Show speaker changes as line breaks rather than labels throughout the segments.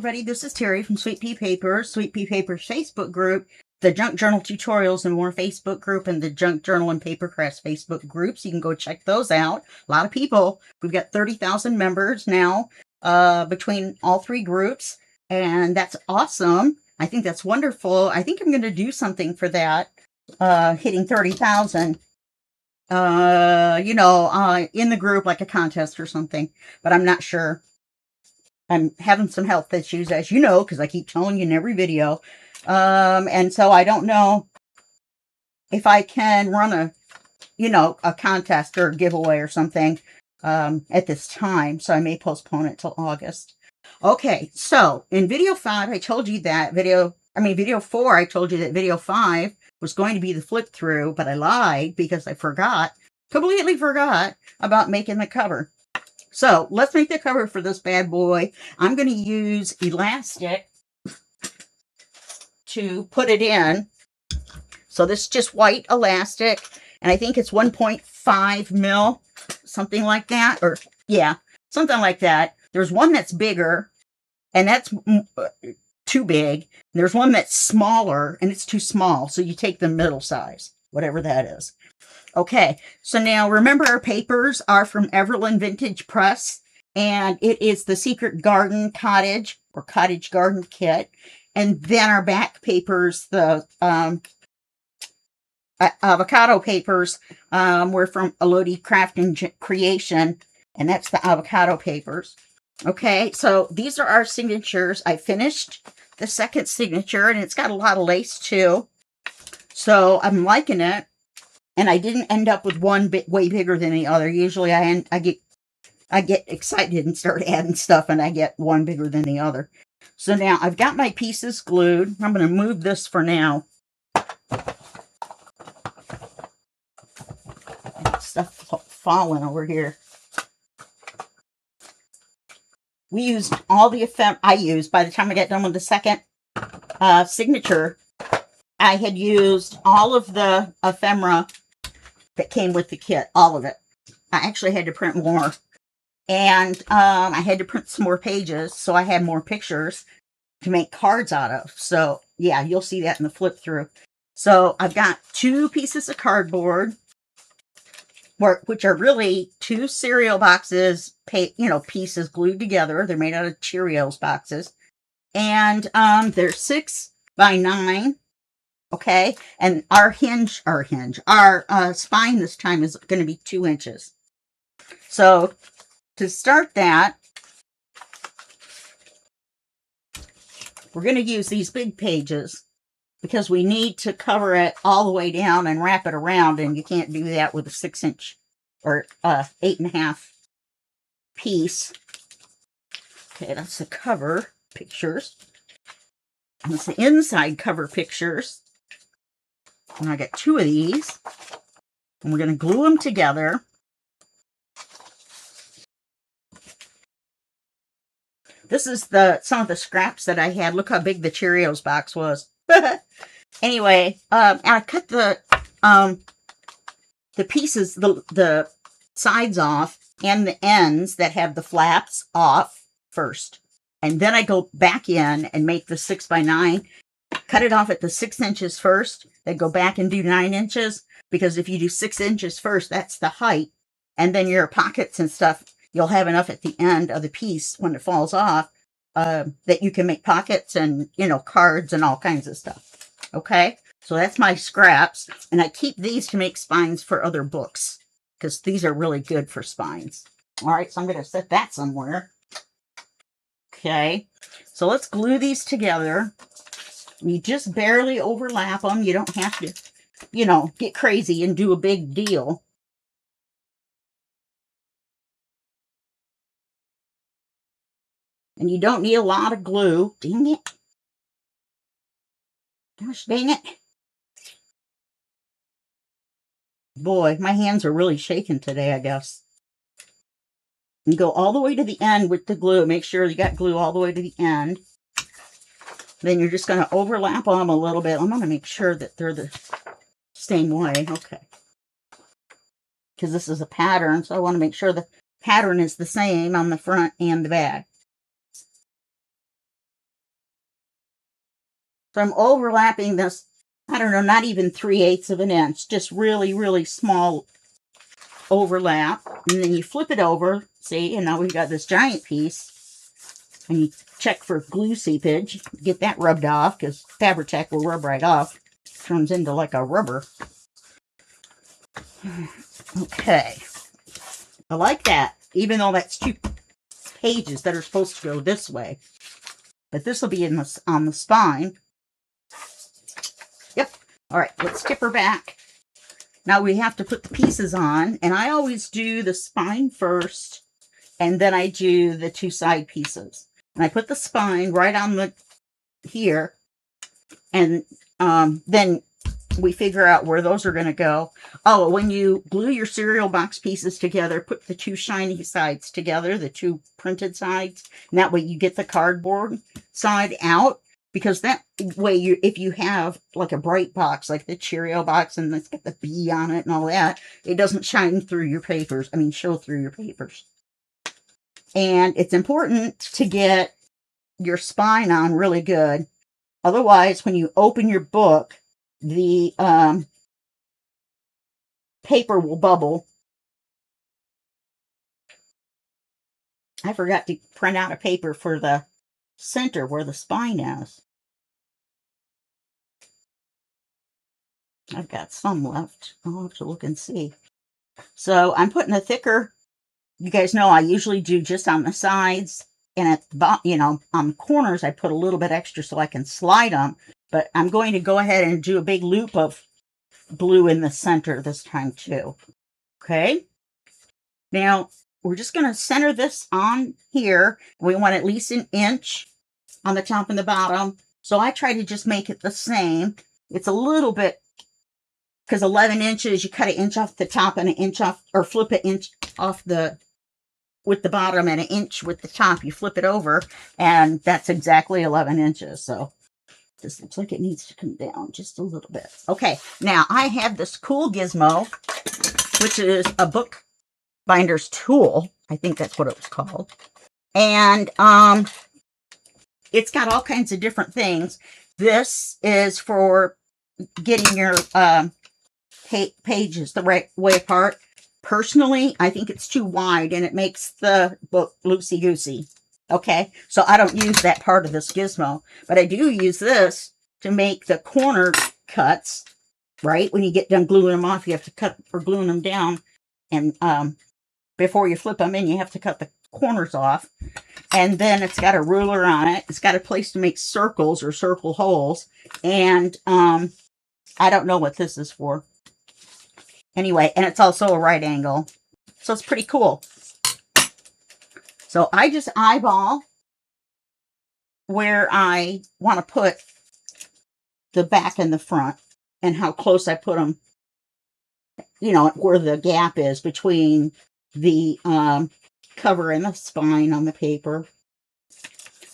everybody, this is Teri from Sweet Pea Papers, Sweet Pea Papers Facebook group, the Junk Journal Tutorials and More Facebook group, and the Junk Journal and Papercrafts Facebook groups. You can go check those out. A lot of people. We've got 30,000 members now between all three groups, and that's awesome. I think that's wonderful. I think I'm going to do something for that, hitting 30,000. In the group, like a contest or something, but I'm not sure. I'm having some health issues, as you know, because I keep telling you in every video. And so I don't know if I can run a contest or a giveaway or something, at this time. So I may postpone it till August. Okay. So in video 5, I told you that video 4, I told you that video 5 was going to be the flip through, but I lied because I completely forgot about making the cover. So let's make the cover for this bad boy. I'm going to use elastic to put it in. So this is just white elastic, and I think it's 1.5 mil, something like that. Or yeah, something like that. There's one that's bigger, and that's too big. There's one that's smaller, and it's too small. So you take the middle size, whatever that is. Okay, so now remember our papers are from Everland Vintage Press, and it is the Secret Garden Cottage or Cottage Garden Kit. And then our back papers, the avocado papers, were from Elodie Craft and Creation, and that's the avocado papers. Okay, so these are our signatures. I finished the second signature, and it's got a lot of lace too. So I'm liking it. And I didn't end up with one bit way bigger than the other. Usually I get excited and start adding stuff, and I get one bigger than the other. So now I've got my pieces glued. I'm going to move this for now. Stuff falling over here. We used all the by the time I got done with the second signature, I had used all of the ephemera that came with the kit, all of it. I actually had to print more. And I had to print some more pages, so I had more pictures to make cards out of. So, yeah, you'll see that in the flip through. So, I've got 2 pieces of cardboard, which are really 2 cereal boxes, pieces glued together. They're made out of Cheerios boxes. And they're 6 by 9. Okay, and our spine this time is going to be 2 inches. So to start that, we're going to use these big pages because we need to cover it all the way down and wrap it around, and you can't do that with a 6-inch or 8.5 piece. Okay, that's the cover pictures. And that's the inside cover pictures. And I got 2 of these, and we're going to glue them together. This is some of the scraps that I had. Look how big the Cheerios box was. Anyway, I cut the pieces, the sides off, and the ends that have the flaps off first. And then I go back in and make the 6 by 9. Cut it off at the 6 inches first, then go back and do 9 inches, because if you do 6 inches first, that's the height, and then your pockets and stuff, you'll have enough at the end of the piece when it falls off, that you can make pockets and, cards and all kinds of stuff. Okay, so that's my scraps, and I keep these to make spines for other books, because these are really good for spines. All right, so I'm going to set that somewhere. Okay, so let's glue these together. You just barely overlap them. You don't have to, get crazy and do a big deal. And you don't need a lot of glue. Dang it. Gosh dang it. Boy, my hands are really shaking today, I guess. And go all the way to the end with the glue. Make sure you got glue all the way to the end. Then you're just going to overlap them a little bit. I'm going to make sure that they're the same way. Okay. Because this is a pattern, so I want to make sure the pattern is the same on the front and the back. So I'm overlapping this, I don't know, not even 3/8 of an inch, just really, really small overlap. And then you flip it over, see, and now we've got this giant piece. And you check for glue seepage, get that rubbed off, because Fabri-Tac will rub right off. Turns into like a rubber. Okay. I like that, even though that's 2 pages that are supposed to go this way. But this will be in the, on the spine. Yep. All right, let's tip her back. Now we have to put the pieces on, and I always do the spine first, and then I do the 2 side pieces. And I put the spine right on the here, and then we figure out where those are going to go. Oh, when you glue your cereal box pieces together, put the 2 shiny sides together, the 2 printed sides, and that way you get the cardboard side out, because that way, if you have like a bright box, like the Cheerio box, and it's got the bee on it and all that, it doesn't shine through your papers. I mean, show through your papers. And it's important to get your spine on really good. Otherwise, when you open your book, the paper will bubble. I forgot to print out a paper for the center where the spine is. I've got some left. I'll have to look and see. So I'm putting a thicker, you guys know I usually do just on the sides, and at the bottom, you know, on the corners, I put a little bit extra so I can slide them. But I'm going to go ahead and do a big loop of blue in the center this time too. Okay. Now we're just going to center this on here. We want at least 1 inch on the top and the bottom. So I try to just make it the same. It's a little bit, because 11 inches, you cut 1 inch off the top and 1 inch off, or flip 1 inch off the, with the bottom, and 1 inch with the top. You flip it over, and that's exactly 11 inches. So this looks like it needs to come down just a little bit. Okay, now I have this cool gizmo, which is a book binder's tool. I think that's what it was called. And it's got all kinds of different things. This is for getting your pages the right way apart. Personally, I think it's too wide and it makes the book loosey-goosey. Okay, so I don't use that part of this gizmo, but I do use this to make the corner cuts, right? When you get done gluing them off, you have to cut or gluing them down, and before you flip them in, you have to cut the corners off. And then it's got a ruler on it. It's got a place to make circles or circle holes, and I don't know what this is for. Anyway, and it's also a right angle, so it's pretty cool. So I just eyeball where I want to put the back and the front, and how close I put them, you know, where the gap is between the cover and the spine on the paper.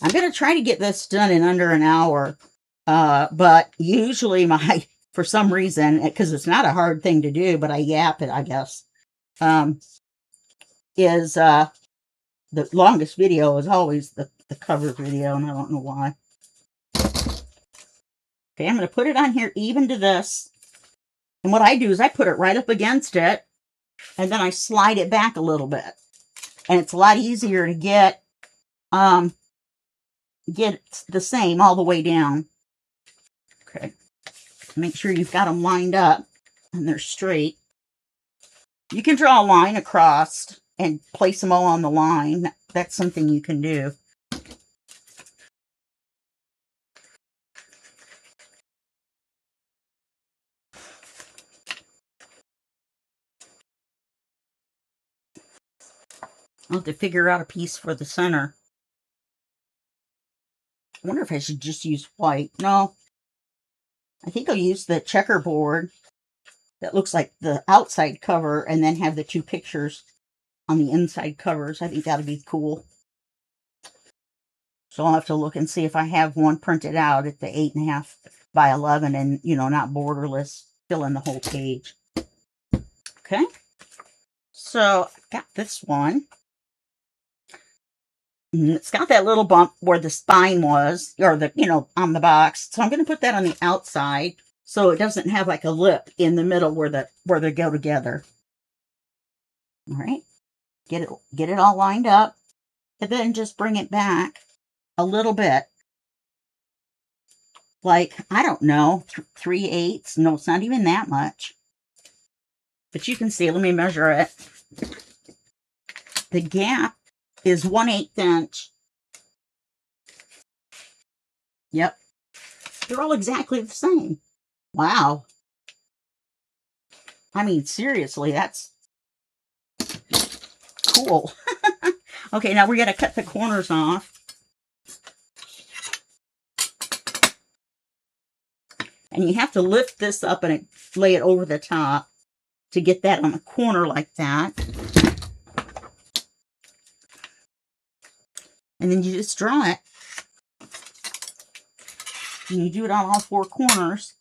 I'm going to try to get this done in under an hour, but usually for some reason, because it's not a hard thing to do, but I yap it, I guess, the longest video is always the cover video, and I don't know why. Okay, I'm going to put it on here even to this. And what I do is I put it right up against it, and then I slide it back a little bit. And it's a lot easier to get the same all the way down. Okay. Make sure you've got them lined up and they're straight. You can draw a line across and place them all on the line. That's something you can do. I'll have to figure out a piece for the center. I wonder if I should just use white. No. I think I'll use the checkerboard that looks like the outside cover, and then have the 2 pictures on the inside covers. I think that'll be cool. So I'll have to look and see if I have one printed out at the 8.5 by 11 and, you know, not borderless, fill in the whole page. Okay. So I've got this one. It's got that little bump where the spine was, or the, on the box. So I'm going to put that on the outside so it doesn't have like a lip in the middle where they go together. All right. Get it all lined up, and then just bring it back a little bit. Like, I don't know, 3/8. No, it's not even that much. But you can see, let me measure it. The gap is 1/8 inch. Yep. They're all exactly the same. Wow. I mean, seriously, that's cool. Okay, now we're going to cut the corners off. And you have to lift this up and lay it over the top to get that on the corner like that. And then you just draw it. And you do it on all 4 corners.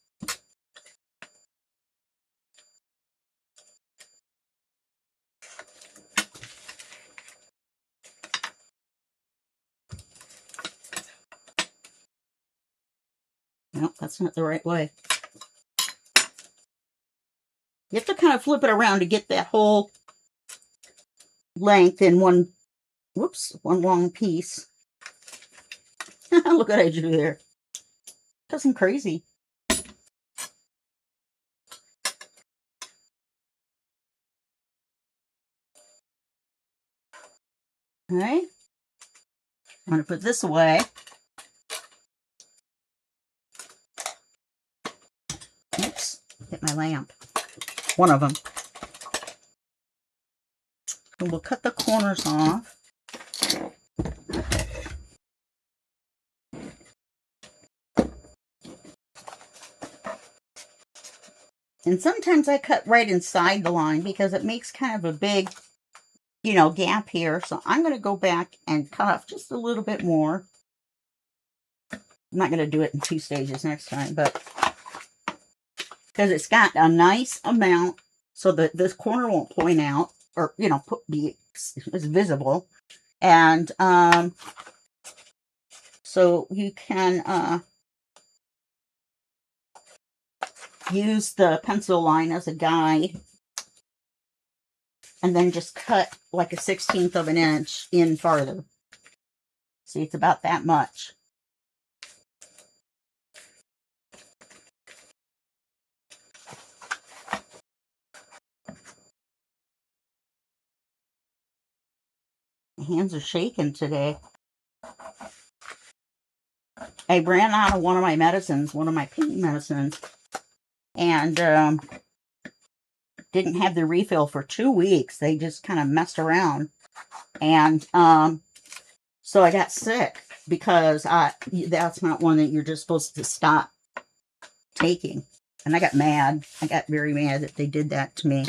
Nope, that's not the right way. You have to kind of flip it around to get that whole length in one long piece. Look what I drew there. That's some crazy. All right. I'm going to put this away. Oops, hit my lamp. One of them. And we'll cut the corners off. And sometimes I cut right inside the line because it makes kind of a big, gap here. So I'm going to go back and cut off just a little bit more. I'm not going to do it in 2 stages next time, but because it's got a nice amount so that this corner won't point out or, be visible. And so you can use the pencil line as a guide and then just cut like a 1/16 of an inch in farther. See, it's about that much. My hands are shaking today. I ran out of one of my medicines, one of my pain medicines, and didn't have the refill for 2 weeks. They just kind of messed around. And so I got sick because that's not one that you're just supposed to stop taking. And I got mad. I got very mad that they did that to me.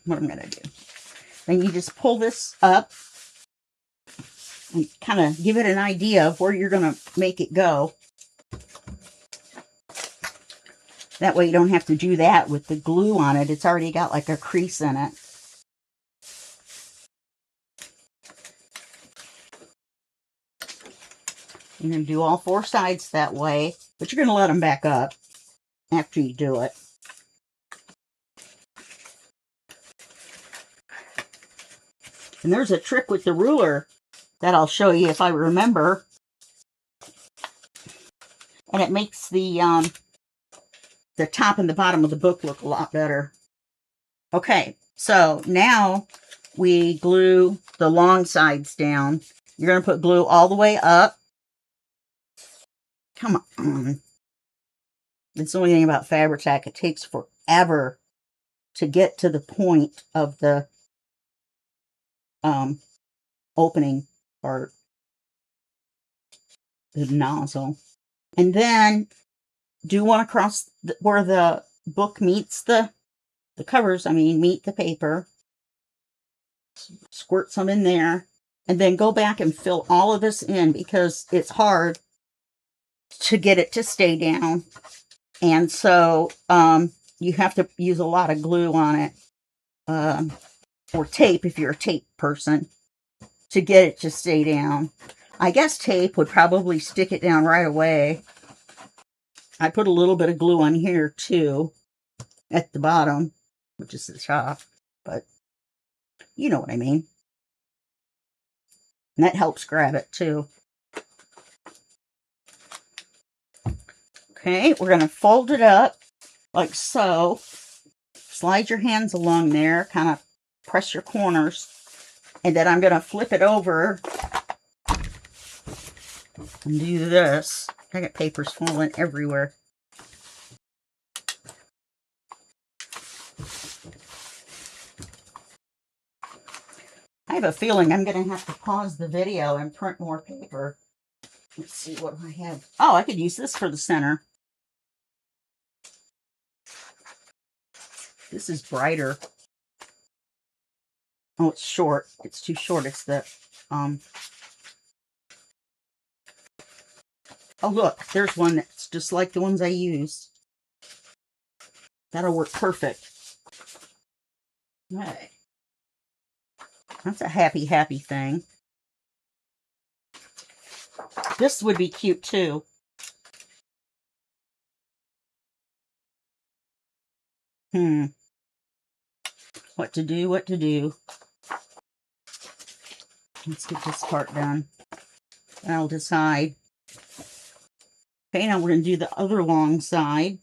What I'm going to do. Then you just pull this up and kind of give it an idea of where you're going to make it go. That way you don't have to do that with the glue on it. It's already got like a crease in it. You're going to do all 4 sides that way, but you're going to let them back up after you do it. And there's a trick with the ruler that I'll show you if I remember. And it makes the top and the bottom of the book look a lot better. Okay, so now we glue the long sides down. You're going to put glue all the way up. Come on. It's the only thing about Fabri-Tac. It takes forever to get to the point of the opening part, the nozzle. And then do one across where the book meets the covers, meet the paper. Squirt some in there. And then go back and fill all of this in because it's hard to get it to stay down. And so you have to use a lot of glue on it, or tape if you're a tape person, to get it to stay down. I guess tape would probably stick it down right away. I put a little bit of glue on here too, at the bottom, which is the top, but you know what I mean. And that helps grab it too. Okay, we're going to fold it up like so. Slide your hands along there, kind of press your corners, and then I'm going to flip it over and do this. I got papers falling everywhere. I have a feeling I'm going to have to pause the video and print more paper. Let's see what I have. Oh, I could use this for the center. This is brighter. Oh, it's short. It's too short. It's the, oh, look, there's one that's just like the ones I used. That'll work perfect. Okay. That's a happy, happy thing. This would be cute too. What to do, what to do. Let's get this part done. And I'll decide. Okay, now we're going to do the other long side.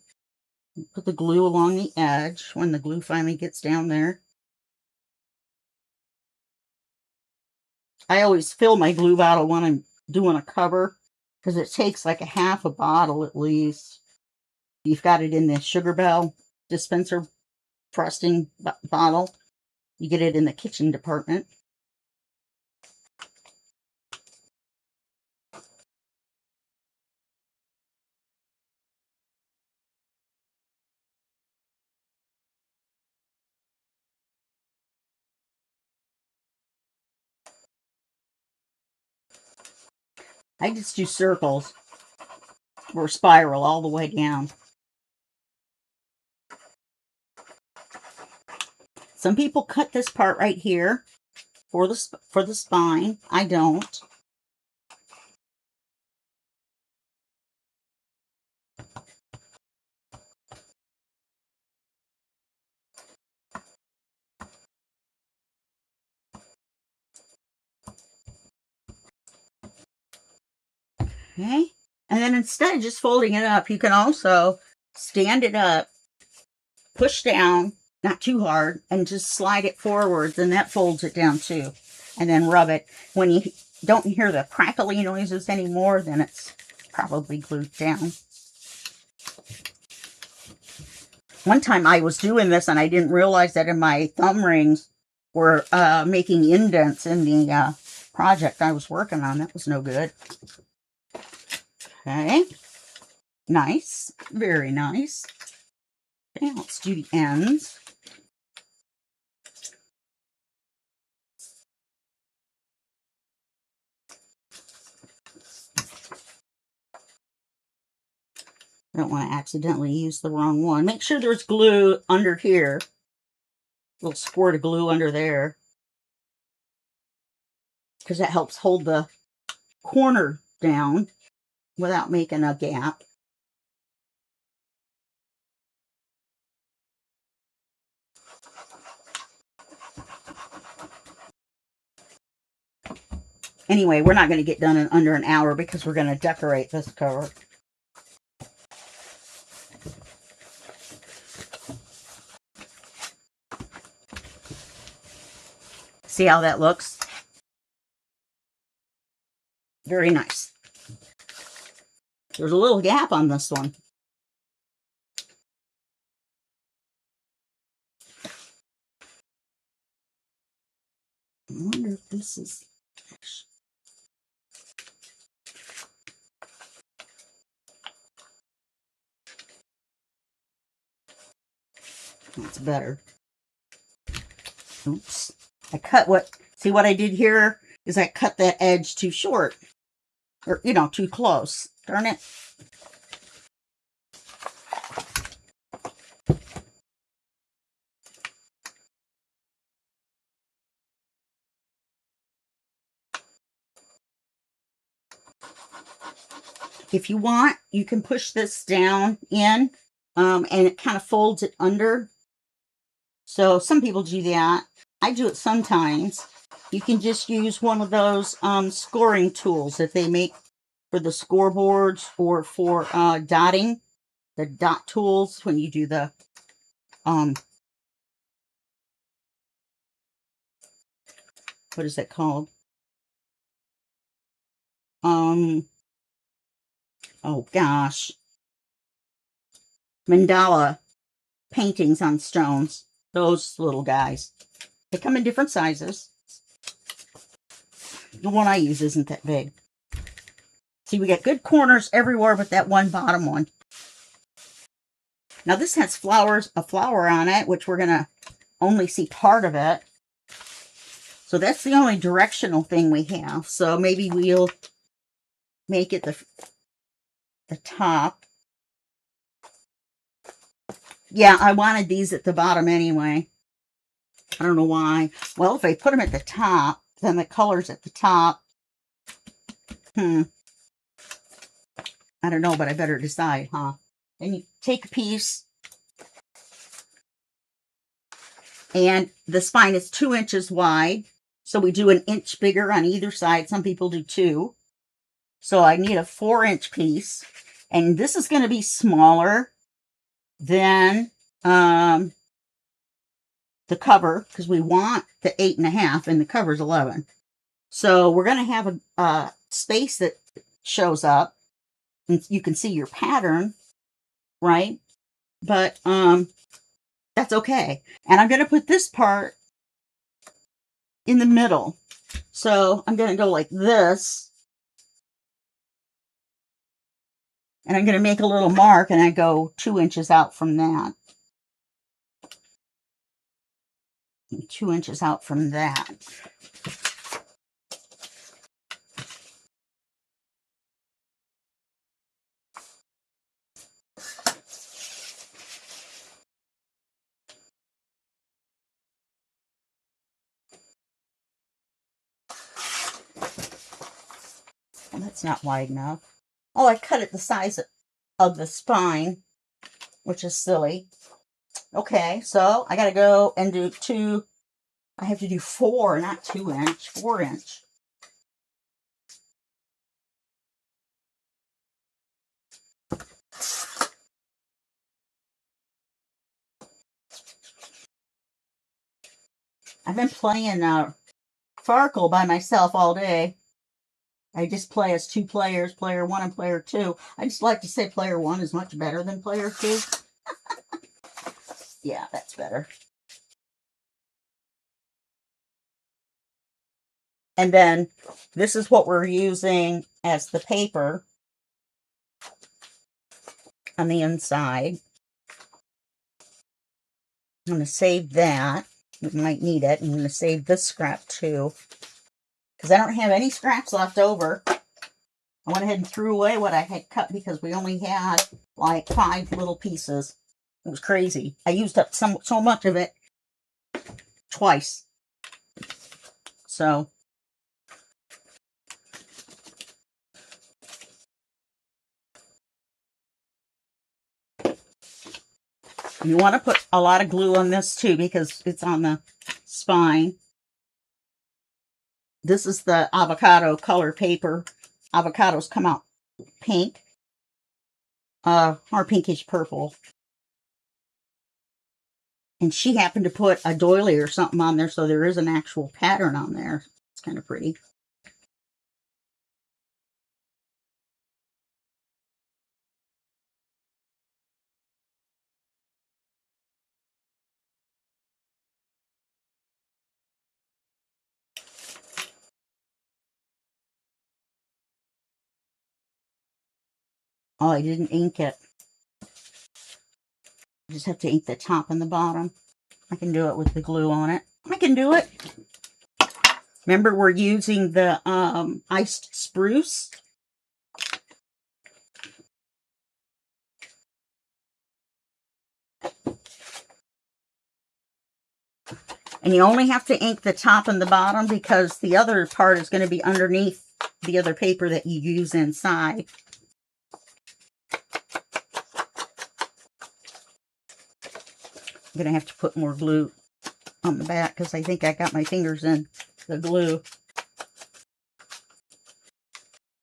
Put the glue along the edge when the glue finally gets down there. I always fill my glue bottle when I'm doing a cover, because it takes like a half a bottle at least. You've got it in the Sugar Bell dispenser frosting bottle. You get it in the kitchen department. I just do circles or spiral all the way down. Some people cut this part right here for the spine. I don't. Okay, and then instead of just folding it up, you can also stand it up, push down, not too hard, and just slide it forwards, and that folds it down too. And then rub it. When you don't hear the crackly noises anymore, then it's probably glued down. One time I was doing this and I didn't realize that in my thumb rings were making indents in the project I was working on. That was no good. Okay. Nice. Very nice. Okay, let's do the ends. I don't want to accidentally use the wrong one. Make sure there's glue under here. A little squirt of glue under there, because that helps hold the corner down without making a gap. Anyway, we're not going to get done in under an hour because we're going to decorate this cover. See how that looks? Very nice. There's a little gap on this one. I wonder if this is... That's better. Oops. I cut what... See what I did here is I cut that edge too short. Or, you know, too close. Darn it. if you want, you can push this down in, and it kind of folds it under. So some people do that. I do it sometimes. You can just use one of those scoring tools that they make for the scoreboards or for dotting. The dot tools when you do the what is that called? Oh gosh. Mandala paintings on stones. Those little guys. They come in different sizes. The one I use isn't that big. See, we get good corners everywhere but that one bottom one. Now this has a flower on it, which we're going to only see part of it. So that's the only directional thing we have. So maybe we'll make it the top. Yeah, I wanted these at the bottom anyway. I don't know why. Well, if I put them at the top, then the color's at the top. I don't know, but I better decide, huh? And you take a piece, and the spine is 2 inches wide. So we do an inch bigger on either side. Some people do 2. So I need a 4-inch piece. And this is going to be smaller than the cover, because we want the 8.5 and the cover's 11. So we're going to have a space that shows up, and you can see your pattern, right? But that's okay. And I'm going to put this part in the middle. So I'm going to go like this. And I'm going to make a little mark, and I go 2 inches out from that. 2 inches out from that. Well, that's not wide enough. Oh, I cut it the size of the spine, which is silly. Okay, so I got to go and do 2. I have to do 4, not 2 inch, 4 inch. I've been playing Farkle by myself all day. I just play as 2 players, player 1 and player 2. I just like to say player 1 is much better than player 2. Yeah, that's better. And then this is what we're using as the paper on the inside. I'm going to save that. We might need it. I'm going to save this scrap too, because I don't have any scraps left over. I went ahead and threw away what I had cut because we only had like 5 little pieces. It was crazy. I used up so much of it twice. So you want to put a lot of glue on this too, because it's on the spine. This is the avocado color paper. Avocados come out pink, or pinkish purple. And she happened to put a doily or something on there, so there is an actual pattern on there. It's kind of pretty. Oh, I didn't ink it. I just have to ink the top and the bottom. I can do it with the glue on it. I can do it. Remember, we're using the iced spruce. And you only have to ink the top and the bottom because the other part is going to be underneath the other paper that you use inside. I'm going to have to put more glue on the back because I think I got my fingers in the glue.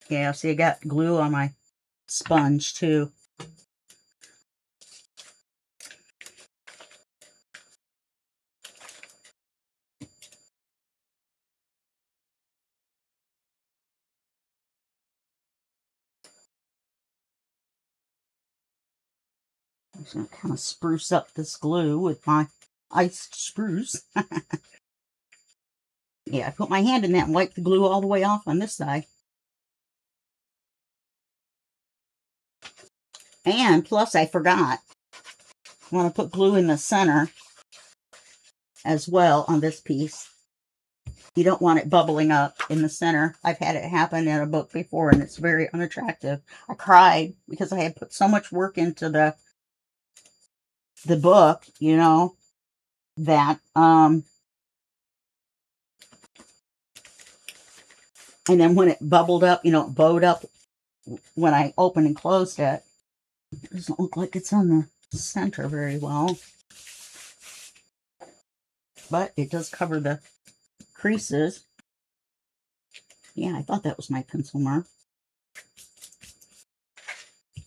Yeah, see, I got glue on my sponge too. I'm just going to kind of spruce up this glue with my iced spruce. Yeah, I put my hand in that and wipe the glue all the way off on this side. And plus, I forgot, I want to put glue in the center as well on this piece. You don't want it bubbling up in the center. I've had it happen in a book before, and it's very unattractive. I cried because I had put so much work into the book, you know, that, and then when it bubbled up, you know, it bowed up when I opened and closed it. It doesn't look like it's on the center very well. But it does cover the creases. Yeah, I thought that was my pencil mark.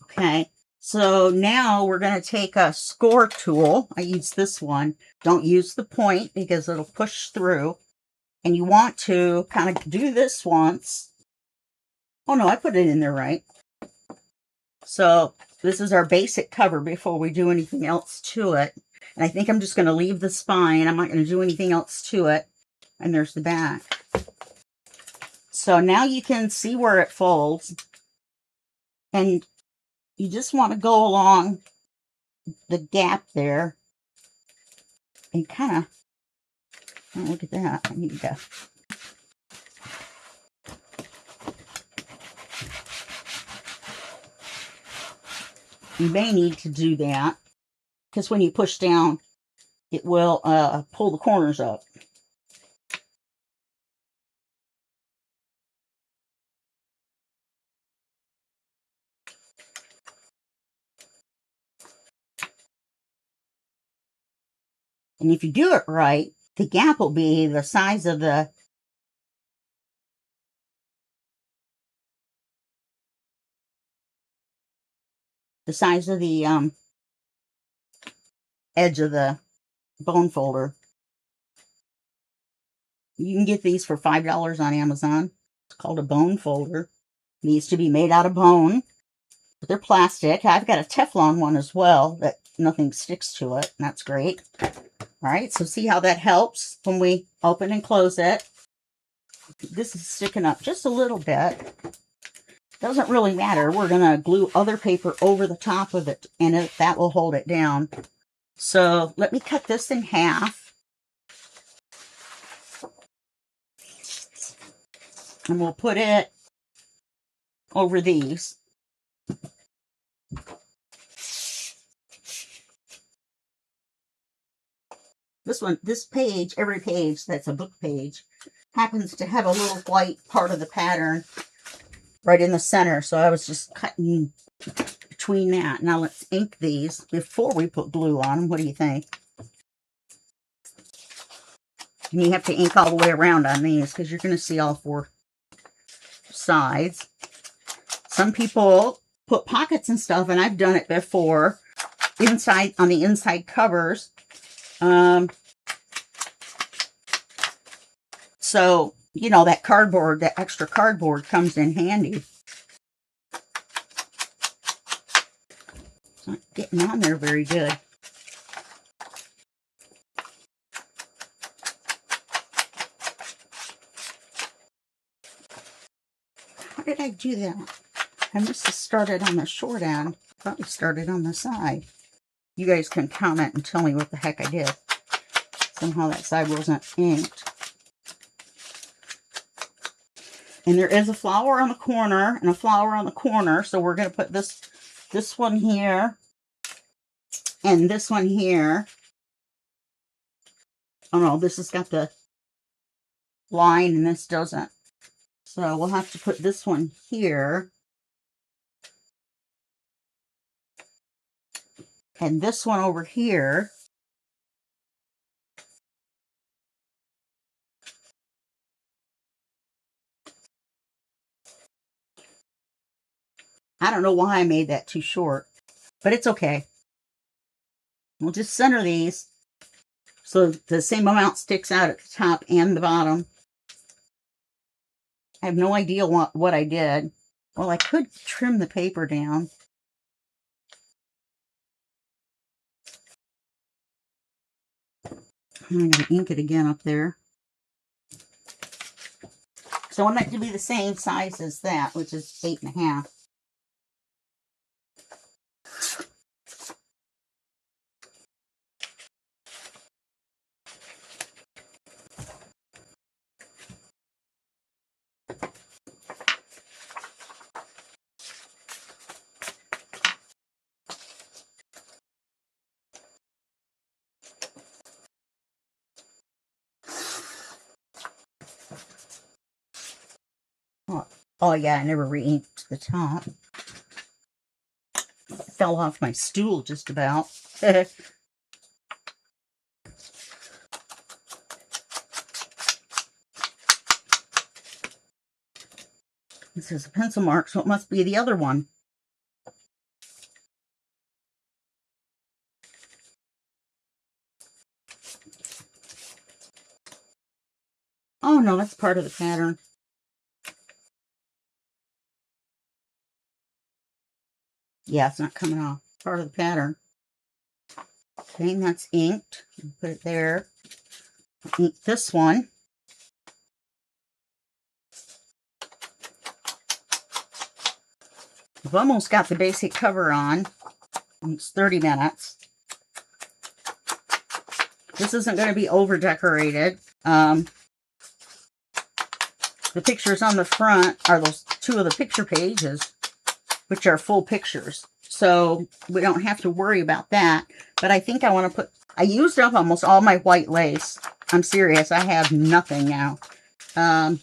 Okay, so now we're going to take a score tool. I use this one. Don't use the point because it'll push through. And you want to kind of do this once. Oh no, I put it in there right. So this is our basic cover before we do anything else to it. And I think I'm just going to leave the spine. I'm not going to do anything else to it. And there's the back. So now you can see where it folds. And you just want to go along the gap there. And kind of, oh, look at that. I need to. You may need to do that. Because when you push down, it will pull the corners up. And if you do it right, the gap will be the size of the edge of the bone folder. You can get these for $5 on Amazon. It's called a bone folder. It needs to be made out of bone. But they're plastic. I've got a Teflon one as well that nothing sticks to it. And that's great. All right, so see how that helps when we open and close it. This is sticking up just a little bit. Doesn't really matter. We're going to glue other paper over the top of it, and that will hold it down. So let me cut this in half. And we'll put it over these. This page, every page that's a book page, happens to have a little white part of the pattern right in the center. So I was just cutting between that. Now let's ink these before we put glue on them. What do you think? And you have to ink all the way around on these because you're going to see all four sides. Some people put pockets and stuff, and I've done it before, inside on the inside covers. So, you know, that cardboard, that extra cardboard comes in handy. It's not getting on there very good. How did I do that? I must have started on the short end. Probably started on the side. You guys can comment and tell me what the heck I did. Somehow that side wasn't inked. And there is a flower on the corner and a flower on the corner. So we're going to put this one here and this one here. Oh no, this has got the line and this doesn't. So we'll have to put this one here. And this one over here. I don't know why I made that too short, but it's okay. We'll just center these so the same amount sticks out at the top and the bottom. I have no idea what I did. Well, I could trim the paper down. I'm going to ink it again up there. So I want that to be the same size as that, which is 8.5. Oh yeah, I never re-inked the top. It fell off my stool just about. This is a pencil mark, so it must be the other one. Oh no, that's part of the pattern. Yeah, it's not coming off. Part of the pattern. Okay, that's inked. Put it there. Ink this one. I've almost got the basic cover on. It's 30 minutes. This isn't going to be over decorated. The pictures on the front are those 2 of the picture pages, which are full pictures. So we don't have to worry about that. But I think I want to put, I used up almost all my white lace. I'm serious. I have nothing now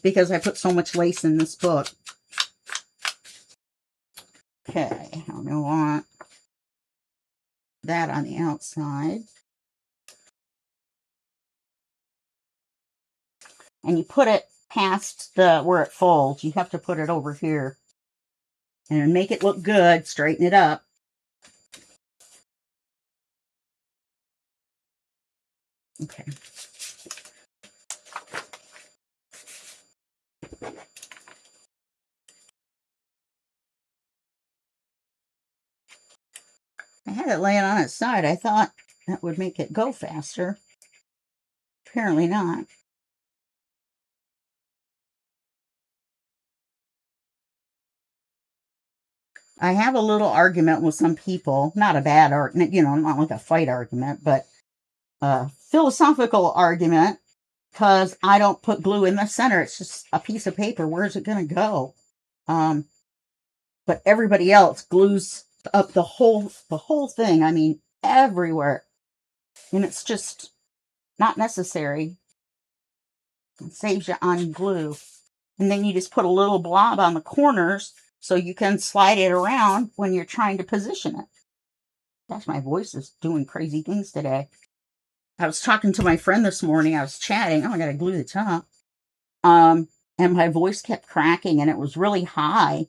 because I put so much lace in this book. Okay, I'm going to want that on the outside. And you put it past the where it folds. You have to put it over here. And make it look good, straighten it up. Okay. I had it laying on its side. I thought that would make it go faster. Apparently not. I have a little argument with some people. Not a bad argument, you know, not like a fight argument, but a philosophical argument, because I don't put glue in the center. It's just a piece of paper. Where's it going to go? But everybody else glues up the whole thing. I mean, everywhere. And it's just not necessary. It saves you on glue. And then you just put a little blob on the corners so you can slide it around when you're trying to position it. Gosh, my voice is doing crazy things today. I was talking to my friend this morning. I was chatting. Oh, I got to glue the top. And my voice kept cracking and it was really high.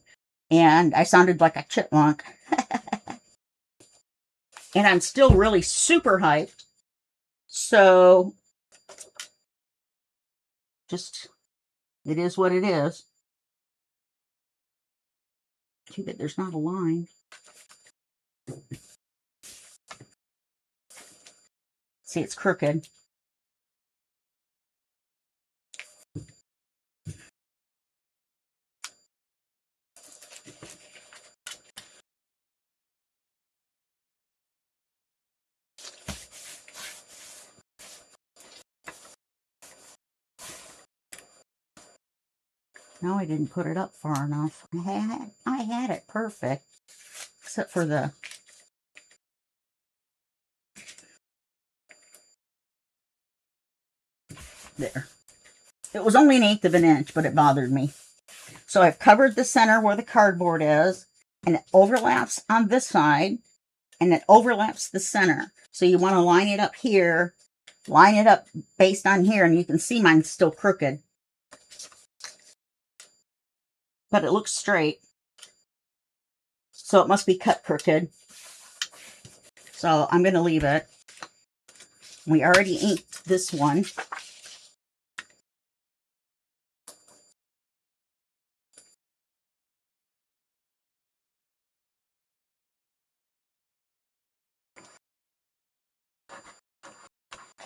And I sounded like a chipmunk. And I'm still really super hyped. So, just, it is what it is. Too bad there's not a line. See, it's crooked. No, I didn't put it up far enough. I had it perfect, except for the... There. It was only 1/8 of an inch, but it bothered me. So I've covered the center where the cardboard is, and it overlaps on this side, and it overlaps the center. So you want to line it up here, line it up based on here, and you can see mine's still crooked. But it looks straight. So it must be cut crooked. So I'm going to leave it. We already inked this one.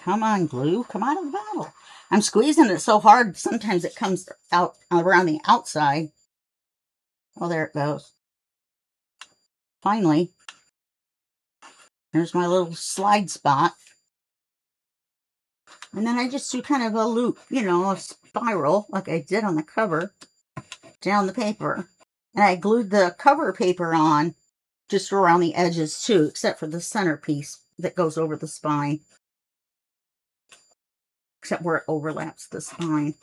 Come on, glue. Come out of the bottle. I'm squeezing it so hard, sometimes it comes out around the outside. Oh, there it goes. Finally. There's my little slide spot. And then I just do kind of a loop, you know, a spiral, like I did on the cover, down the paper. And I glued the cover paper on just around the edges too, except for the centerpiece that goes over the spine. Except where it overlaps the spine.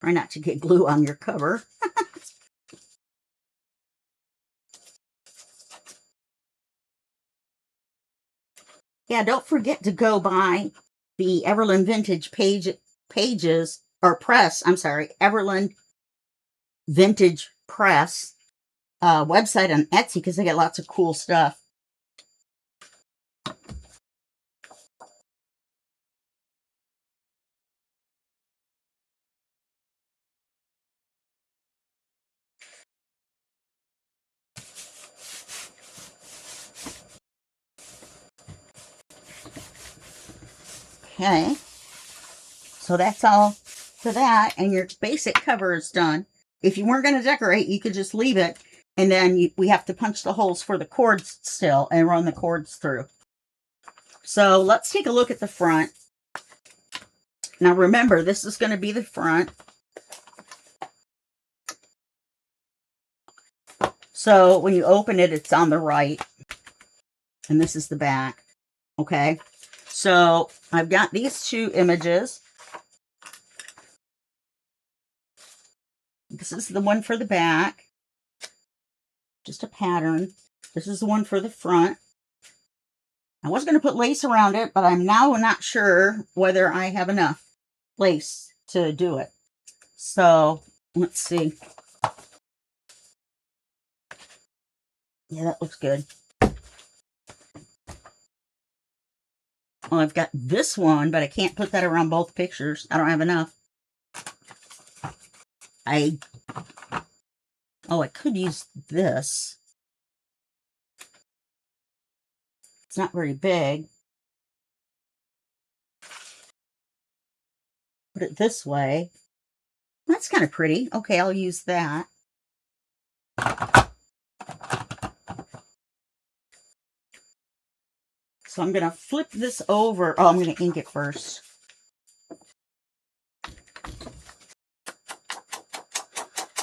Try not to get glue on your cover. Yeah, don't forget to go buy the Everland Vintage pages, or press, I'm sorry, Everland Vintage Press website on Etsy, because they get lots of cool stuff. Okay, so that's all for that, and your basic cover is done. If you weren't going to decorate, you could just leave it, and then we have to punch the holes for the cords still and run the cords through. So let's take a look at the front. Now remember, this is going to be the front. So when you open it, it's on the right, and this is the back. Okay, so I've got these two images. This is the one for the back, just a pattern. This is the one for the front. I was going to put lace around it, but I'm now not sure whether I have enough lace to do it. So let's see. Yeah, that looks good. Well, I've got this one, but I can't put that around both pictures. I don't have enough. I could use this. It's not very big. Put it this way. That's kind of pretty. Okay, I'll use that. So I'm going to flip this over. Oh, I'm going to ink it first.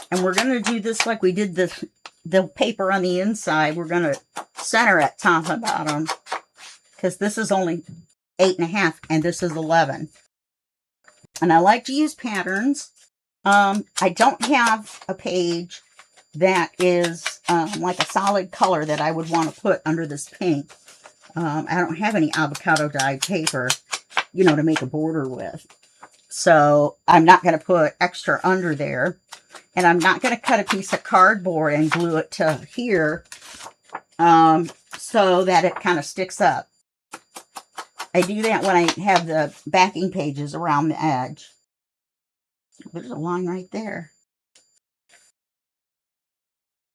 And we're going to do this like we did the paper on the inside. We're going to center it top and bottom, because this is only 8.5 and this is 11. And I like to use patterns. I don't have a page that is like a solid color that I would want to put under this pink. I don't have any avocado dyed paper, you know, to make a border with. So I'm not going to put extra under there. And I'm not going to cut a piece of cardboard and glue it to here so that it kind of sticks up. I do that when I have the backing pages around the edge. There's a line right there.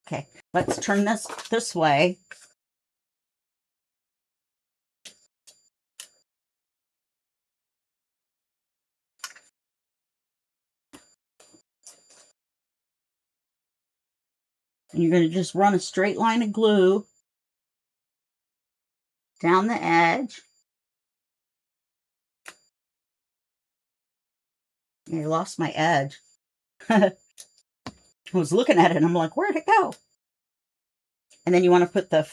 Okay, let's turn this way. And you're going to just run a straight line of glue down the edge. I lost my edge. I was looking at it and I'm like, where'd it go? And then you want to put the,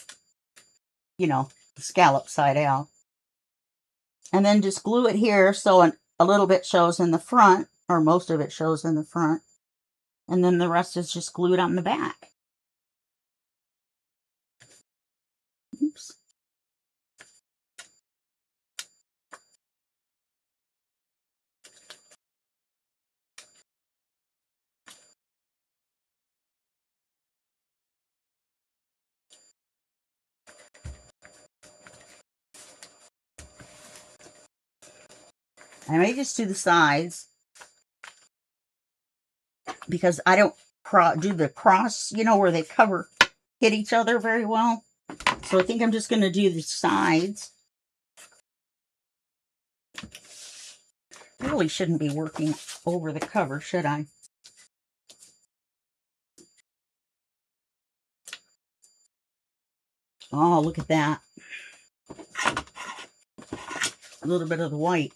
you know, the scallop side out. And then just glue it here so a little bit shows in the front, or most of it shows in the front. And then the rest is just glued on the back. Oops. I may just do the sides because I don't do the cross, you know, where they hit each other very well. So I think I'm just going to do the sides. I really shouldn't be working over the cover, should I? Oh, look at that. A little bit of the white.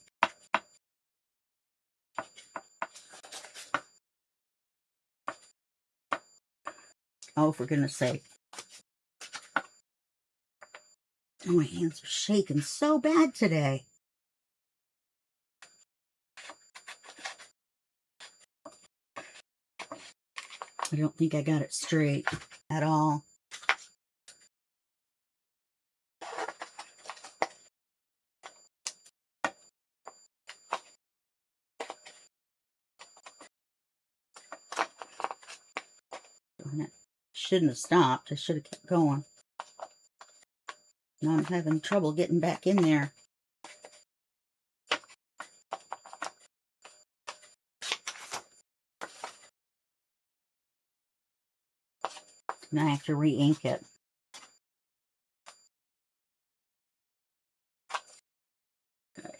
Oh, for goodness sake. Oh, my hands are shaking so bad today. I don't think I got it straight at all. Shouldn't have stopped. I should have kept going. Now I'm having trouble getting back in there. Now I have to re-ink it. Okay.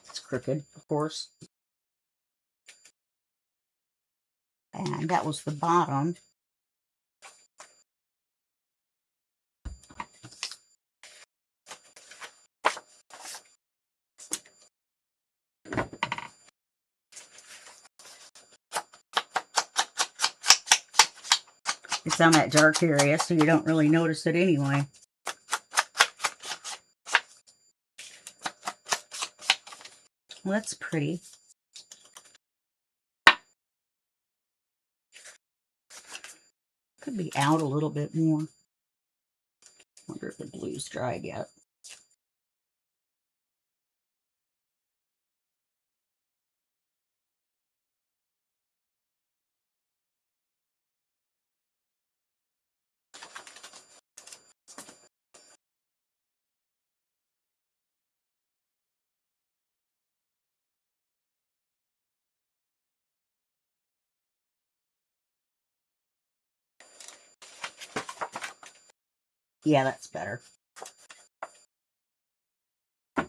It's crooked, of course. And that was the bottom. It's on that dark area, so you don't really notice it anyway. Well, that's pretty. Could be out a little bit more. Wonder if the blue's dried yet. Yeah, that's better. Now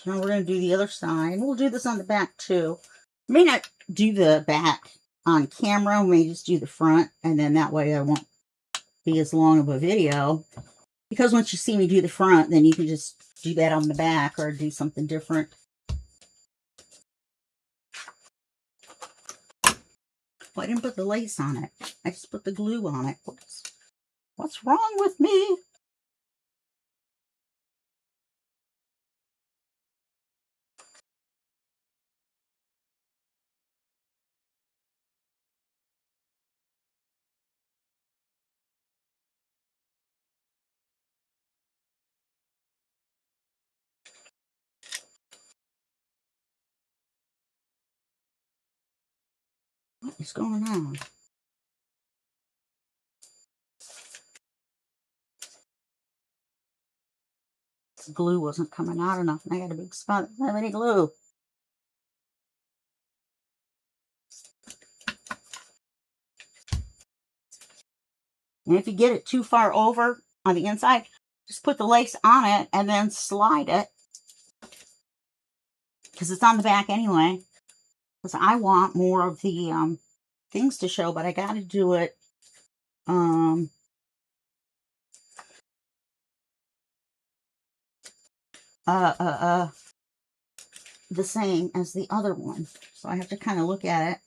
we're going to do the other side. We'll do this on the back too. May not do the back on camera. We may just do the front, and then that way I won't be as long of a video. Because once you see me do the front, then you can just do that on the back or do something different. Well, I didn't put the lace on it. I just put the glue on it. What's wrong with me? What is going on? The glue wasn't coming out enough. I got a big spot. I don't have any glue. And if you get it too far over on the inside, just put the lace on it and then slide it. Because it's on the back anyway. Because I want more of the things to show, but I got to do it the same as the other one. So I have to kind of look at it,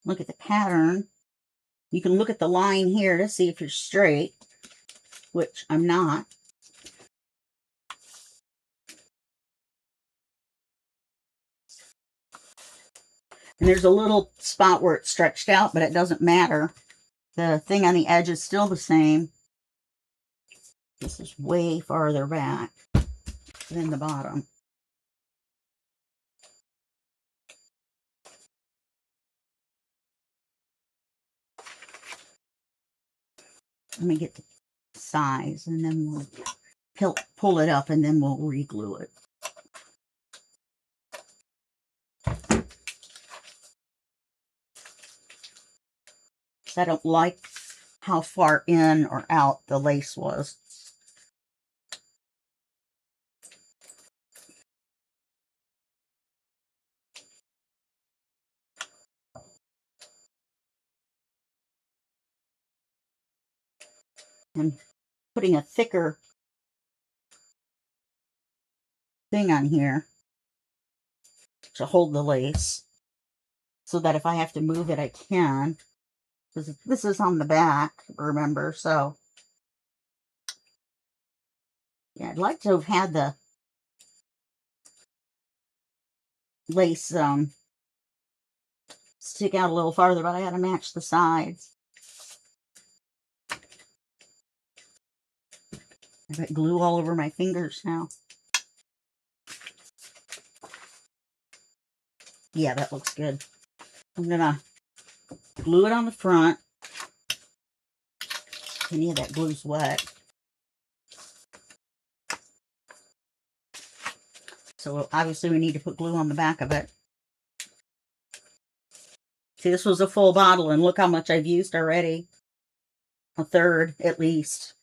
look at the pattern. You can look at the line here to see if you're straight, which I'm not. And there's a little spot where it's stretched out, but it doesn't matter. The thing on the edge is still the same. This is way farther back than the bottom. Let me get the size, and then we'll pull it up, and then we'll re-glue it. I don't like how far in or out the lace was. I'm putting a thicker thing on here to hold the lace so that if I have to move it, I can. This is on the back, remember, so yeah, I'd like to have had the lace stick out a little farther, but I gotta match the sides. I've got glue all over my fingers now. Yeah, that looks good. I'm gonna glue it on the front. Any of that glue's wet. So obviously we need to put glue on the back of it. See, this was a full bottle, and look how much I've used already. A third, at least.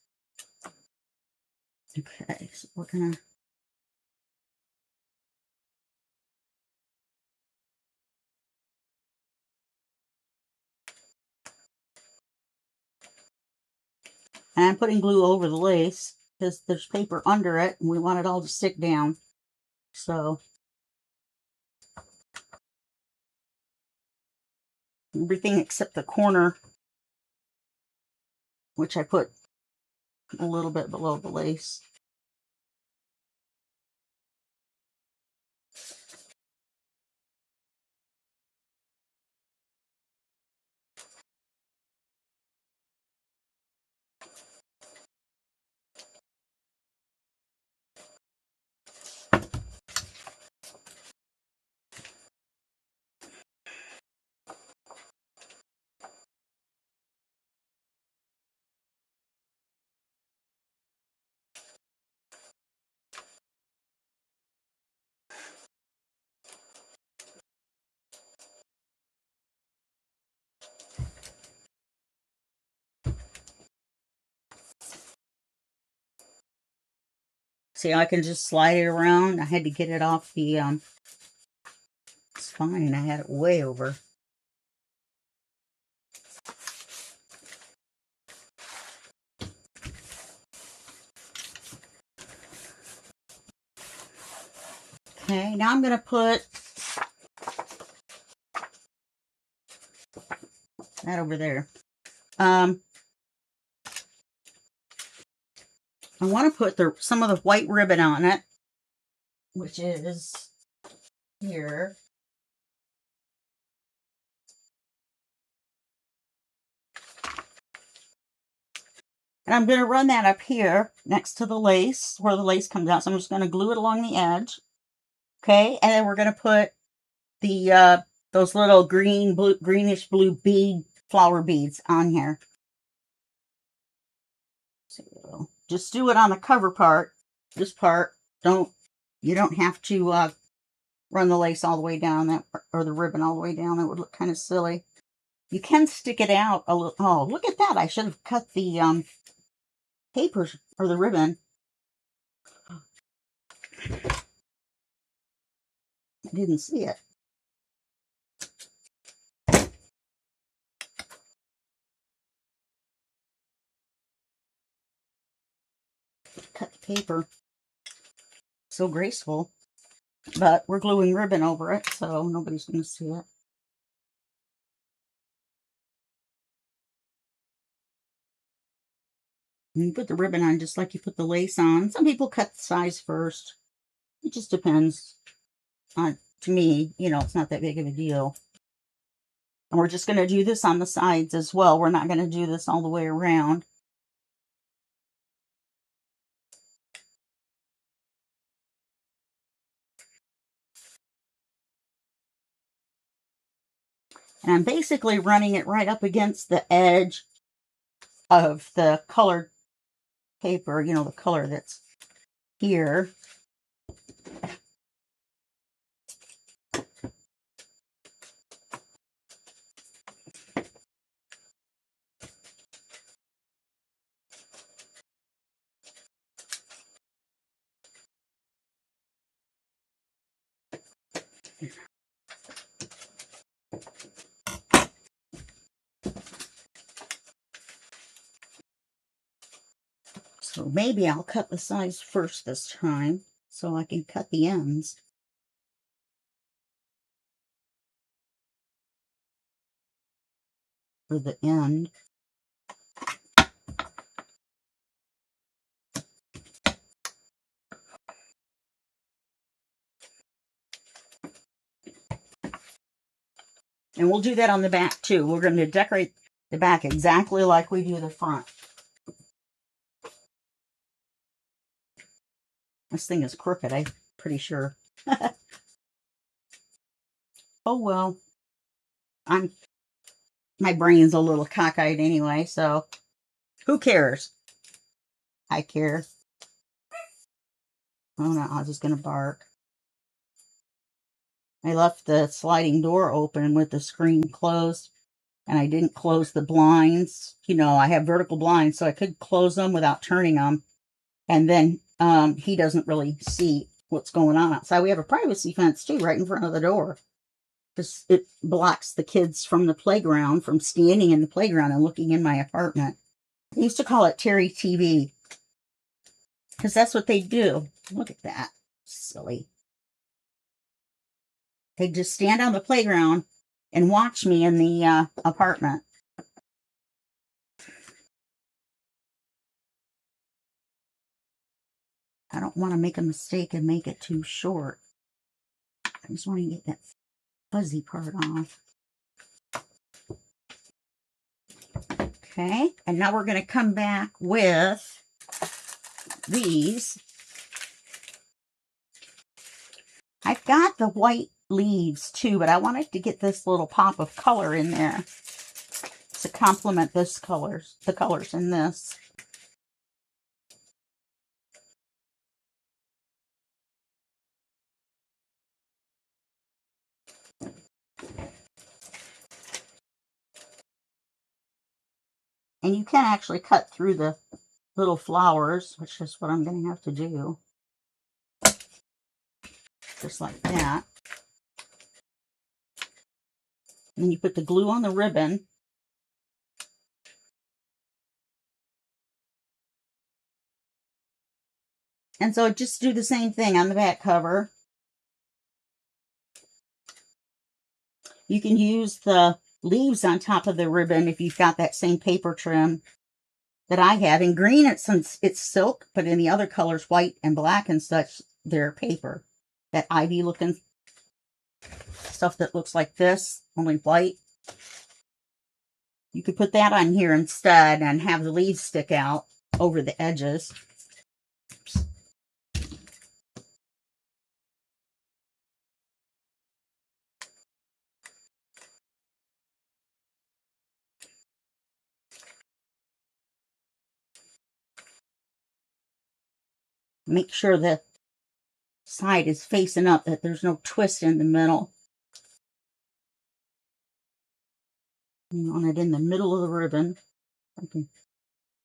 Okay, so we're gonna... And I'm putting glue over the lace because there's paper under it, and we want it all to stick down. So everything except the corner, which I put a little bit below the lace. See, I can just slide it around. I had to get it off the, it's fine. I had it way over. Okay, now I'm going to put that over there. I want to put some of the white ribbon on it, which is here. And I'm going to run that up here next to the lace, where the lace comes out. So I'm just going to glue it along the edge. Okay, and then we're going to put the those little greenish blue bead flower beads on here. So just do it on the cover part. This part, you don't have to run the lace all the way down that, or the ribbon all the way down. That would look kind of silly. You can stick it out a little. Oh, look at that! I should have cut the paper or the ribbon. I didn't see it. Cut the paper. So graceful. But we're gluing ribbon over it, so nobody's going to see it. And you put the ribbon on just like you put the lace on. Some people cut the size first. It just depends. To me, you know, it's not that big of a deal. And we're just going to do this on the sides as well. We're not going to do this all the way around. And I'm basically running it right up against the edge of the colored paper, you know, the color that's here. So maybe I'll cut the size first this time so I can cut the ends. For the end. And we'll do that on the back too. We're going to decorate the back exactly like we do the front. This thing is crooked, I'm pretty sure. Oh well. My brain's a little cockeyed anyway, so who cares? I care. Oh no, I was just going to bark. I left the sliding door open with the screen closed, and I didn't close the blinds. You know, I have vertical blinds, so I could close them without turning them. And then he doesn't really see what's going on outside. We have a privacy fence, too, right in front of the door. Because it blocks the kids from the playground, from standing in the playground and looking in my apartment. I used to call it Teri TV. Because that's what they do. Look at that. Silly. They just stand on the playground and watch me in the apartment. I don't want to make a mistake and make it too short. I just want to get that fuzzy part off. Okay, and now we're going to come back with these. I've got the white leaves too, but I wanted to get this little pop of color in there to complement the colors in this. And you can actually cut through the little flowers, which is what I'm going to have to do. Just like that. And then you put the glue on the ribbon. And so just do the same thing on the back cover. You can use the leaves on top of the ribbon if you've got that same paper trim that I have. In green, since it's silk, but in the other colors, white and black and such, they're paper. That ivy looking stuff that looks like this, only white. You could put that on here instead and have the leaves stick out over the edges. Oops. Make sure the side is facing up, that there's no twist in the middle. You want it in the middle of the ribbon. I can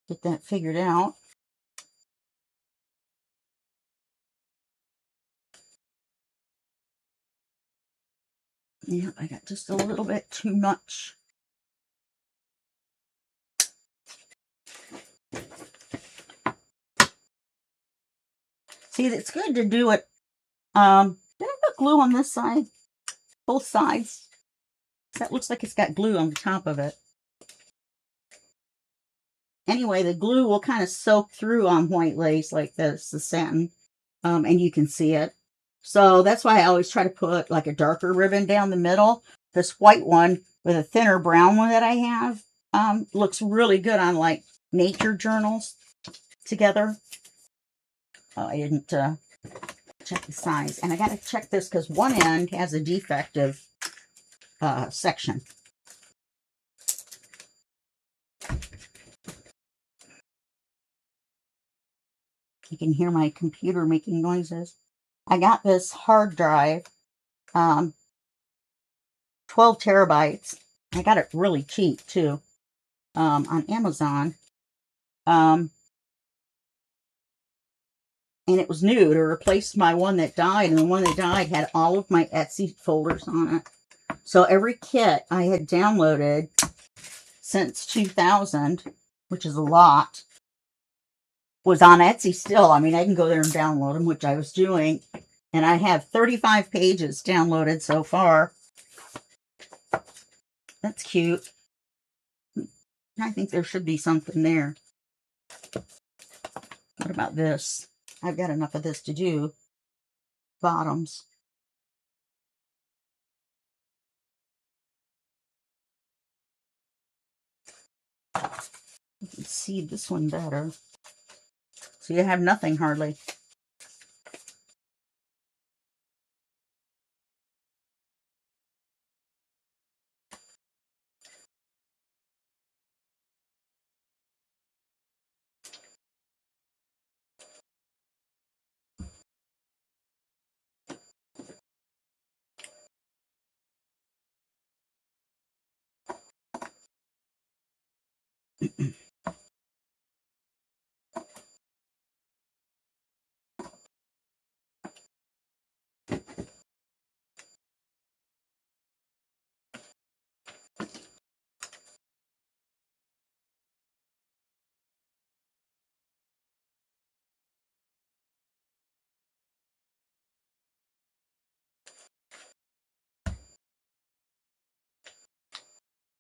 get that figured out. Yeah, I got just a little bit too much. See, it's good to do it. Did I put glue on this side? Both sides? That looks like it's got glue on the top of it. Anyway, the glue will kind of soak through on white lace like this, the satin, and you can see it. So that's why I always try to put like a darker ribbon down the middle. This white one with a thinner brown one that I have looks really good on like nature journals together. Oh, I didn't check the size. And I got to check this because one end has a defective section. You can hear my computer making noises. I got this hard drive, 12 terabytes. I got it really cheap too, on Amazon. And it was new to replace my one that died, and the one that died had all of my Etsy folders on it. So every kit I had downloaded since 2000, which is a lot, was on Etsy still. I mean, I can go there and download them, which I was doing. And I have 35 pages downloaded so far. That's cute. I think there should be something there. What about this? I've got enough of this to do. Bottoms. You can see this one better. So you have nothing hardly.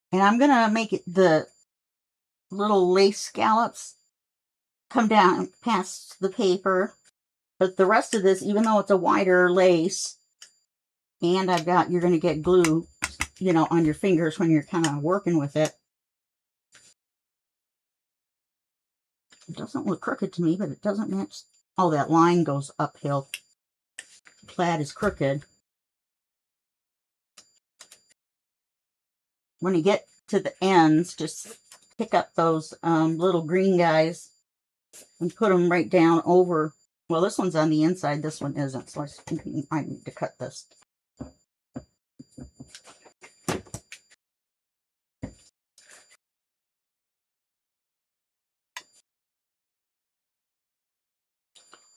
And I'm going to make it the little lace scallops come down past the paper. But the rest of this, even though it's a wider lace, and I've got, you're going to get glue, you know, on your fingers when you're kind of working with it. It doesn't look crooked to me, but it doesn't match. Oh, that line goes uphill. Plaid is crooked. When you get to the ends, just pick up those little green guys and put them right down over. Well, this one's on the inside. This one isn't. So I need to cut this.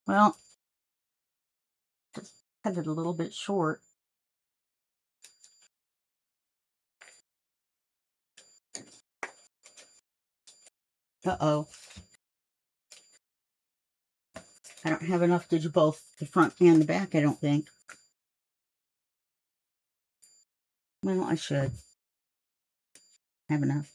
Well, just cut it a little bit short. Uh-oh. I don't have enough to do both the front and the back, I don't think. Well, I should have enough.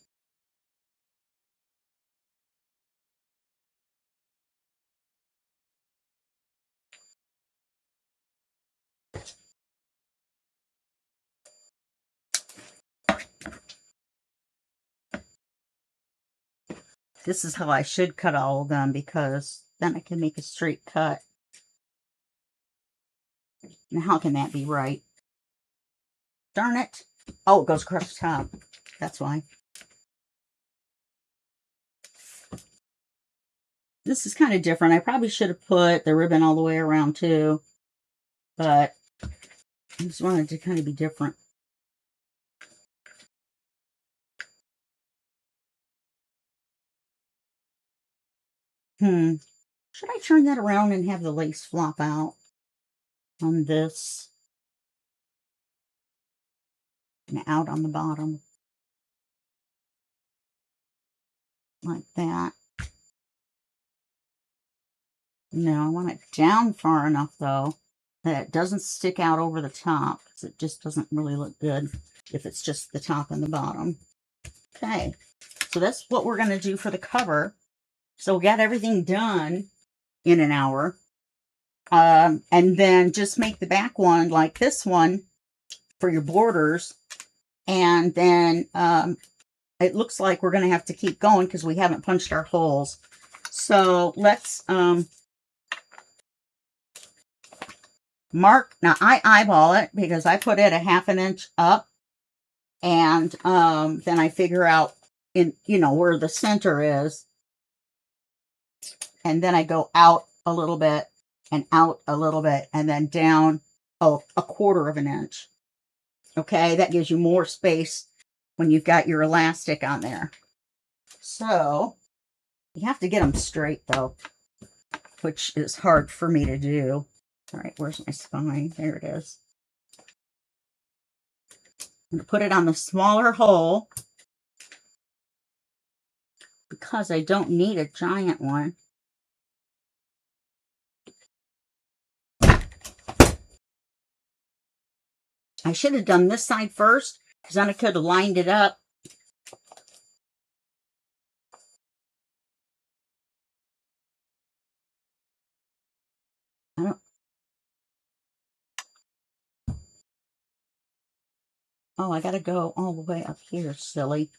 This is how I should cut all of them, because then I can make a straight cut. Now, how can that be right? Darn it. Oh, it goes across the top. That's why. This is kind of different. I probably should have put the ribbon all the way around too, but I just wanted to kind of be different. Should I turn that around and have the lace flop out on this and out on the bottom? Like that. No, I want it down far enough, though, that it doesn't stick out over the top, because it just doesn't really look good if it's just the top and the bottom. Okay, so that's what we're going to do for the cover. So we got everything done in an hour. And then just make the back one like this one for your borders. And then it looks like we're going to have to keep going because we haven't punched our holes. So let's mark. Now I eyeball it because I put it a ½ inch up, and then I figure out where the center is, and then I go out a little bit and out a little bit and then down a 1/4 of an inch. Okay, that gives you more space when you've got your elastic on there. So you have to get them straight though, which is hard for me to do. All right, where's my spine? There it is. I'm going to put it on the smaller hole because I don't need a giant one. I should have done this side first because then I could have lined it up. Oh, I gotta go all the way up here, silly.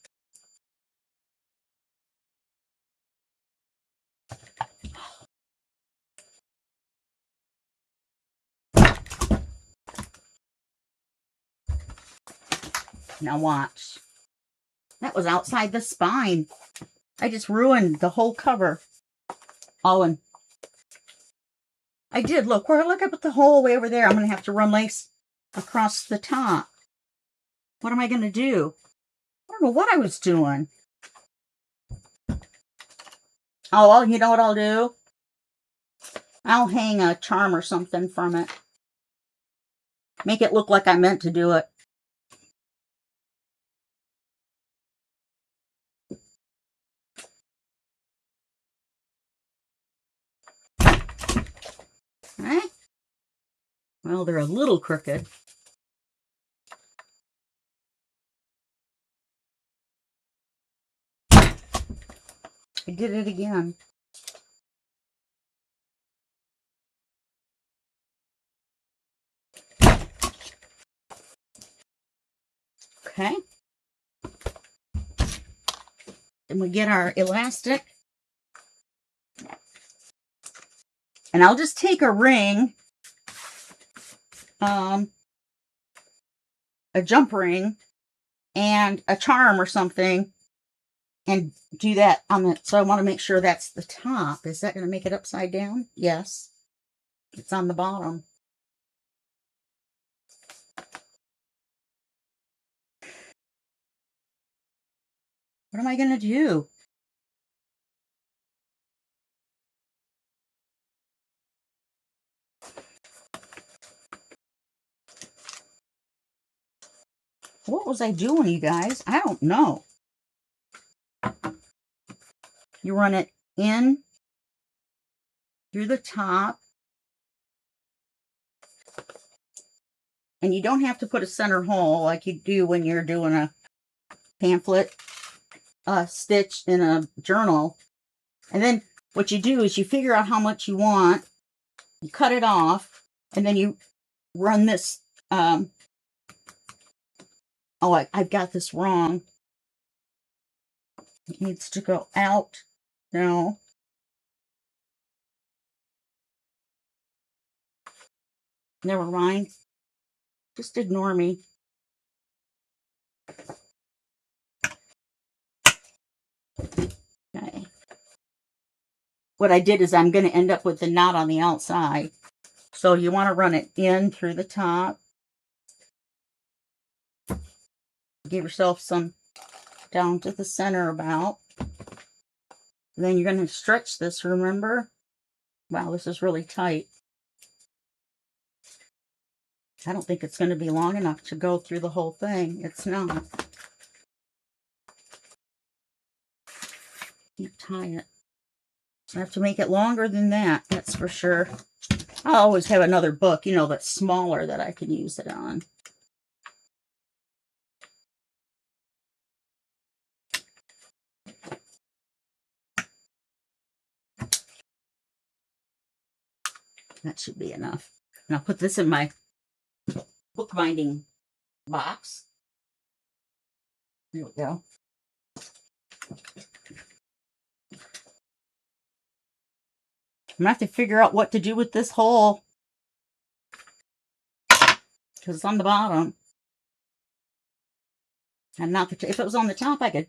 Now watch. That was outside the spine. I just ruined the whole cover. Oh, and I did. Look, I put the hole way over there. I'm going to have to run lace across the top. What am I going to do? I don't know what I was doing. Oh, well, you know what I'll do? I'll hang a charm or something from it. Make it look like I meant to do it. Okay. Well, they're a little crooked. I did it again. Okay. Then we get our elastic. And I'll just take a ring, a jump ring, and a charm or something, and do that on it. So I want to make sure that's the top. Is that going to make it upside down? Yes. It's on the bottom. What am I going to do? What was I doing, you guys? I don't know. You run it in through the top. And you don't have to put a center hole like you do when you're doing a pamphlet stitch in a journal. And then what you do is you figure out how much you want, you cut it off, and then you run this. Oh, I've got this wrong. It needs to go out. No. Never mind. Just ignore me. Okay. What I did is I'm going to end up with the knot on the outside. So you want to run it in through the top. Give yourself some down to the center about. Then you're going to stretch this, remember? Wow, this is really tight. I don't think it's going to be long enough to go through the whole thing. It's not. You tie it. So I have to make it longer than that, that's for sure. I always have another book, you know, that's smaller that I can use it on. That should be enough. And I'll put this in my bookbinding box. There we go. I'm going to have to figure out what to do with this hole, because it's on the bottom. And not the if it was on the top, I could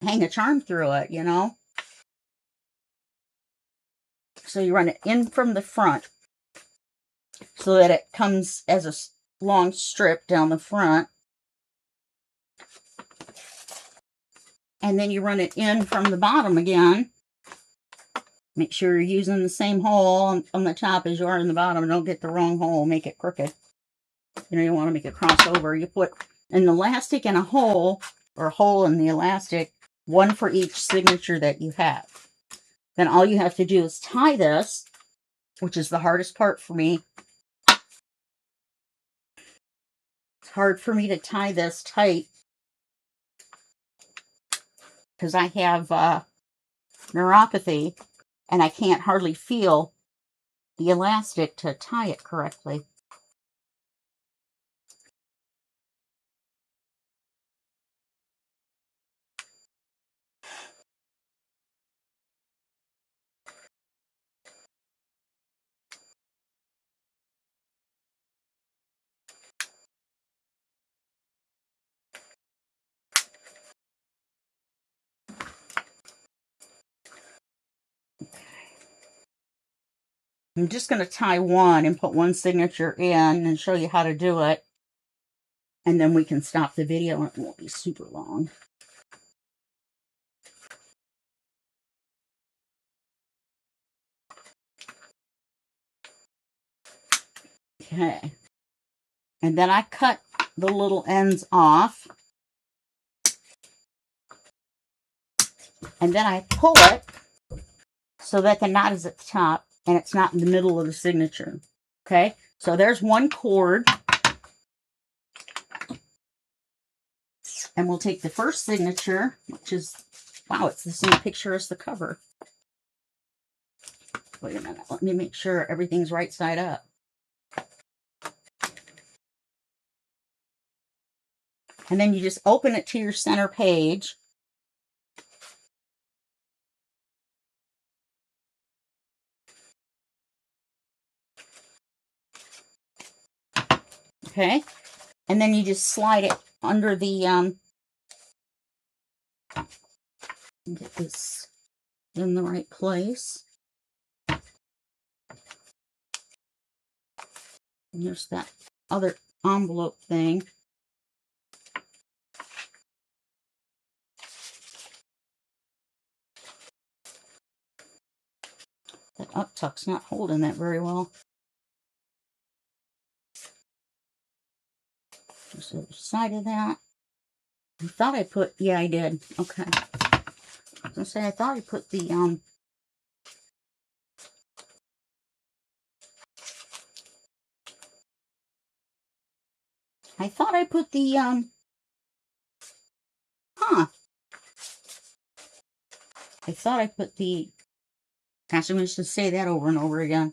hang a charm through it, you know. So you run it in from the front so that it comes as a long strip down the front. And then you run it in from the bottom again. Make sure you're using the same hole on the top as you are in the bottom. Don't get the wrong hole. Make it crooked. You know, you want to make it cross over. You put an elastic in a hole, or a hole in the elastic, one for each signature that you have. Then all you have to do is tie this, which is the hardest part for me. It's hard for me to tie this tight because I have neuropathy and I can't hardly feel the elastic to tie it correctly. I'm just going to tie one and put one signature in and show you how to do it. And then we can stop the video and it won't be super long. Okay. And then I cut the little ends off. And then I pull it so that the knot is at the top and it's not in the middle of the signature. Okay, so there's one cord. And we'll take the first signature, which is, wow, it's the same picture as the cover. Wait a minute, let me make sure everything's right side up. And then you just open it to your center page. Okay, and then you just slide it under the, get this in the right place. And there's that other envelope thing. That up tuck's not holding that very well. Just the other side of that. I thought I put, yeah, I did. Okay. I was gonna say, I thought I put the, I thought I put the, I thought I put the, gosh, I'm going to say that over and over again.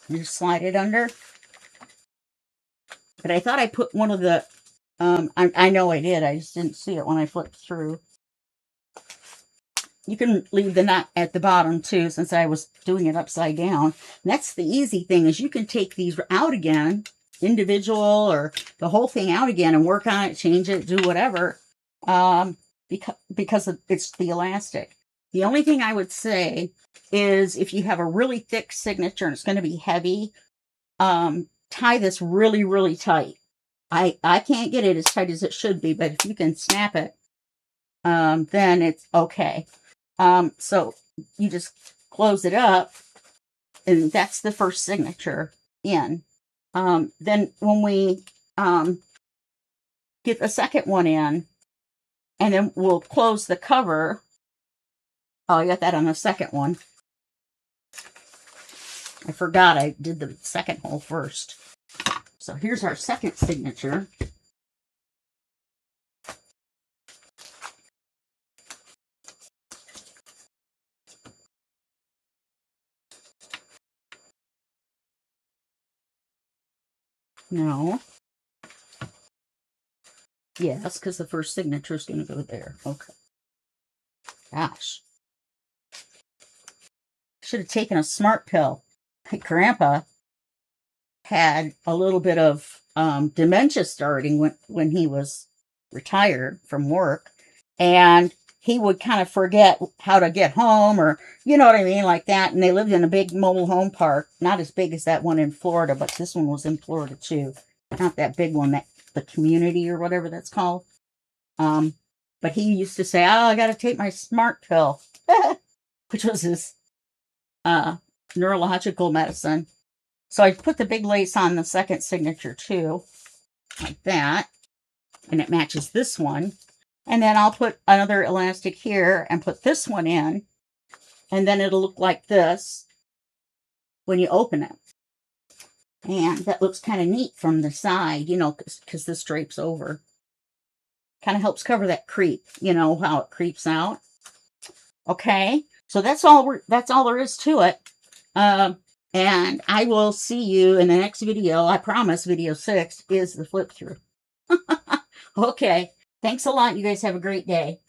You just slide it under. But I thought I put one of the, I know I did. I just didn't see it when I flipped through. You can leave the knot at the bottom too, since I was doing it upside down. And that's the easy thing, is you can take these out again, individual or the whole thing out again, and work on it, change it, do whatever, because it's the elastic. The only thing I would say is if you have a really thick signature and it's going to be heavy, tie this really, really tight. I can't get it as tight as it should be, but if you can snap it, then it's okay. So you just close it up, and that's the first signature in. Then when we get the second one in, and then we'll close the cover. Oh, I got that on the second one. I forgot I did the second hole first. So here's our second signature. No. Yes, because the first signature is going to go there. Okay. Gosh. Should have taken a smart pill. My grandpa had a little bit of dementia starting when he was retired from work. And he would kind of forget how to get home, or you know what I mean, like that. And they lived in a big mobile home park, not as big as that one in Florida, but this one was in Florida too. Not that big one, that the community or whatever that's called. But he used to say, "Oh, I got to take my smart pill," which was his neurological medicine. So I put the big lace on the second signature too, like that, and it matches this one. And then I'll put another elastic here and put this one in. And then it'll look like this when you open it. And that looks kind of neat from the side, you know, because this drapes over. Kind of helps cover that creep, you know, how it creeps out. Okay, so that's all there is to it. And I will see you in the next video. I promise video 6 is the flip through. Okay. Thanks a lot. You guys have a great day.